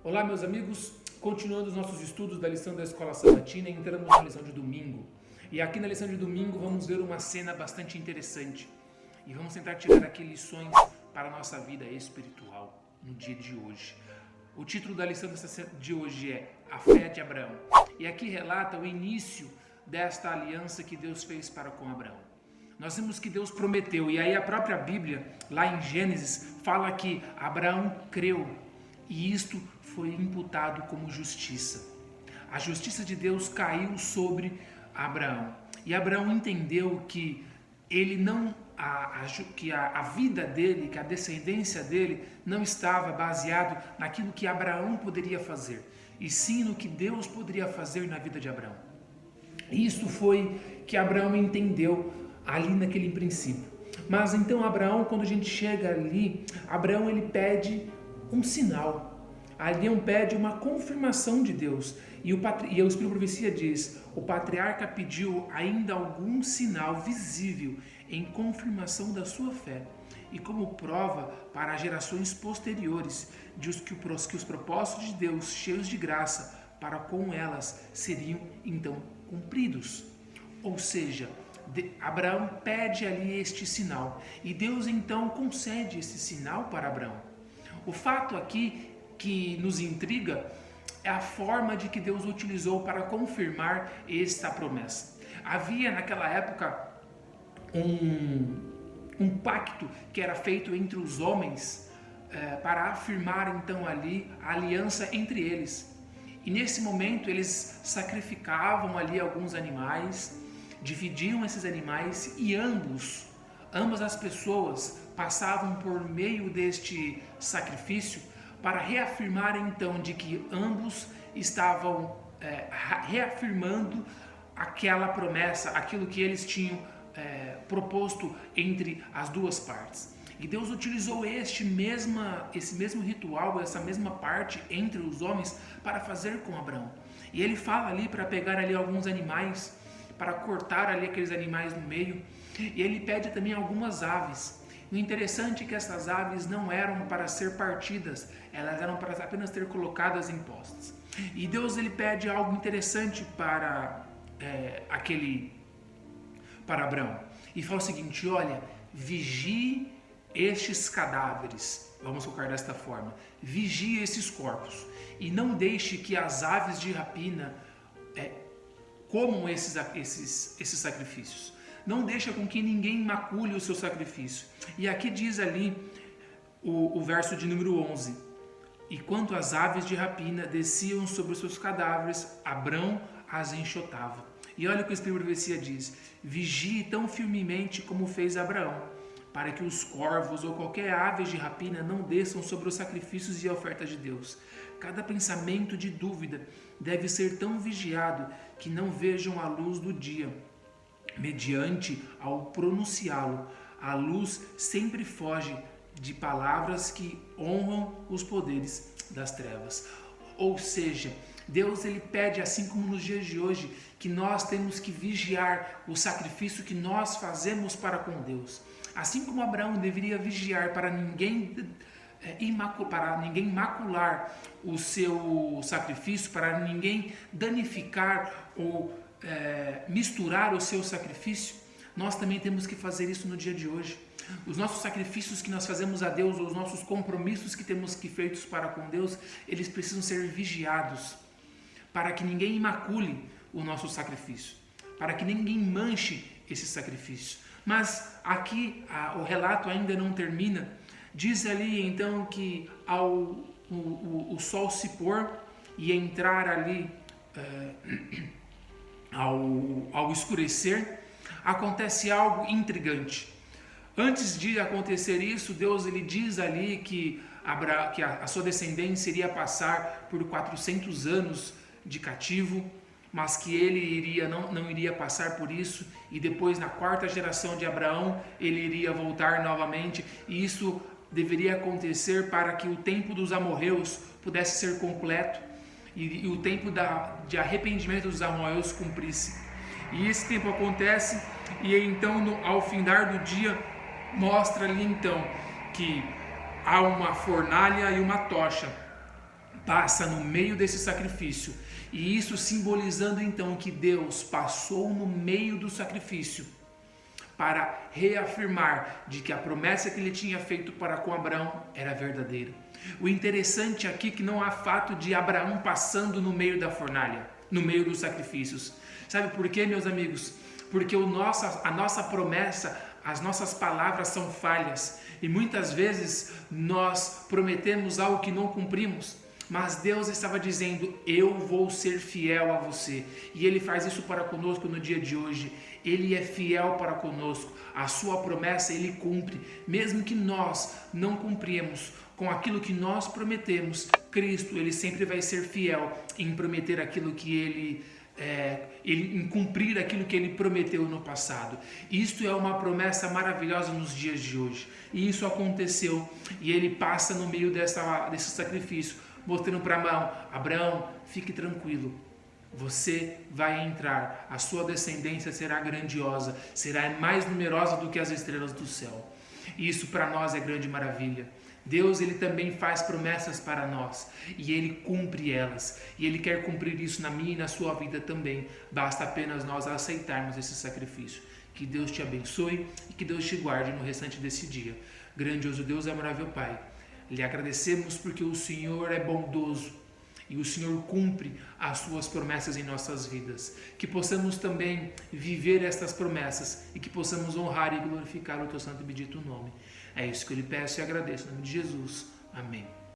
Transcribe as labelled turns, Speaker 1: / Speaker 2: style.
Speaker 1: Olá, meus amigos, continuando os nossos estudos da lição da Escola Sabatina, entramos na lição de domingo. E aqui na lição de domingo vamos ver uma cena bastante interessante e vamos tentar tirar aqui lições para a nossa vida espiritual no dia de hoje. O título da lição de hoje é A Fé de Abraão. E aqui relata o início desta aliança que Deus fez para com Abraão. Nós vemos que Deus prometeu, e aí a própria Bíblia, lá em Gênesis, fala que Abraão creu e isto foi imputado como justiça. A justiça de Deus caiu sobre Abraão. E Abraão entendeu que ele não que a vida dele, que a descendência dele não estava baseado naquilo que Abraão poderia fazer, e sim no que Deus poderia fazer na vida de Abraão. Isso foi que Abraão entendeu ali naquele princípio. Mas então Abraão, quando a gente chega ali, Abraão ele pede um sinal. Abraão pede uma confirmação de Deus. E o Espírito de Profecia diz: o patriarca pediu ainda algum sinal visível em confirmação da sua fé e como prova para gerações posteriores de que os propósitos de Deus, cheios de graça, para com elas seriam então cumpridos. Ou seja, Abraão pede ali este sinal e Deus então concede esse sinal para Abraão. O fato aqui que nos intriga é a forma de que Deus utilizou para confirmar esta promessa. Havia naquela época um pacto que era feito entre os homens para afirmar então ali a aliança entre eles. E nesse momento eles sacrificavam ali alguns animais, dividiam esses animais e ambas as pessoas passavam por meio deste sacrifício para reafirmar então de que ambos estavam reafirmando aquela promessa, aquilo que eles tinham proposto entre as duas partes. E Deus utilizou esse mesmo ritual, essa mesma parte entre os homens para fazer com Abraão. E ele fala ali para pegar ali alguns animais, para cortar ali aqueles animais no meio. E ele pede também algumas aves. O interessante é que essas aves não eram para ser partidas, elas eram para apenas ser colocadas em postes. E Deus ele pede algo interessante para Abraão. E fala o seguinte: olha, vigie estes cadáveres, vamos colocar desta forma, vigie esses corpos e não deixe que as aves de rapina comam esses sacrifícios. Não deixa com que ninguém macule o seu sacrifício. E aqui diz ali o verso de número 11: e quanto as aves de rapina desciam sobre os seus cadáveres, Abrão as enxotava. E olha o que o Espírito de Profecia diz: vigie tão firmemente como fez Abraão, para que os corvos ou qualquer ave de rapina não desçam sobre os sacrifícios e ofertas de Deus. Cada pensamento de dúvida deve ser tão vigiado que não vejam a luz do dia. Mediante ao pronunciá-lo, a luz sempre foge de palavras que honram os poderes das trevas. Ou seja, Deus ele pede, assim como nos dias de hoje, que nós temos que vigiar o sacrifício que nós fazemos para com Deus. Assim como Abraão deveria vigiar para ninguém macular o seu sacrifício, para ninguém danificar ou misturar o seu sacrifício, nós também temos que fazer isso no dia de hoje. Os nossos sacrifícios que nós fazemos a Deus, os nossos compromissos que temos que feitos para com Deus, eles precisam ser vigiados, para que ninguém macule o nosso sacrifício, para que ninguém manche esse sacrifício. Mas aqui o relato ainda não termina. Diz ali então que ao o sol se pôr e entrar ali ao escurecer, acontece algo intrigante. Antes de acontecer isso, Deus ele diz ali que a sua descendência iria passar por 400 anos de cativo, mas que ele não iria passar por isso, e depois na quarta geração de Abraão ele iria voltar novamente, e isso deveria acontecer para que o tempo dos amorreus pudesse ser completo e o tempo de arrependimento dos amorreus cumprisse. E esse tempo acontece, e então ao findar do dia mostra ali então que há uma fornalha e uma tocha passa no meio desse sacrifício, e isso simbolizando então que Deus passou no meio do sacrifício para reafirmar de que a promessa que ele tinha feito para com Abraão era verdadeira. O interessante aqui é que não há fato de Abraão passando no meio da fornalha, no meio dos sacrifícios. Sabe por quê, meus amigos? Porque a nossa promessa, as nossas palavras são falhas e muitas vezes nós prometemos algo que não cumprimos. Mas Deus estava dizendo, eu vou ser fiel a você. E Ele faz isso para conosco no dia de hoje. Ele é fiel para conosco. A sua promessa Ele cumpre. Mesmo que nós não cumprimos com aquilo que nós prometemos, Cristo, Ele sempre vai ser fiel em prometer aquilo que em cumprir aquilo que Ele prometeu no passado. Isto é uma promessa maravilhosa nos dias de hoje. E isso aconteceu. E Ele passa no meio desse sacrifício, mostrando para Abraão, fique tranquilo, você vai entrar, a sua descendência será grandiosa, será mais numerosa do que as estrelas do céu. E isso para nós é grande maravilha. Deus, Ele também faz promessas para nós e Ele cumpre elas, e Ele quer cumprir isso na minha e na sua vida também. Basta apenas nós aceitarmos esse sacrifício. Que Deus te abençoe e que Deus te guarde no restante desse dia. Grandioso Deus, amável Pai, lhe agradecemos porque o Senhor é bondoso e o Senhor cumpre as suas promessas em nossas vidas. Que possamos também viver estas promessas e que possamos honrar e glorificar o teu santo e bendito nome. É isso que eu lhe peço e agradeço. Em nome de Jesus. Amém.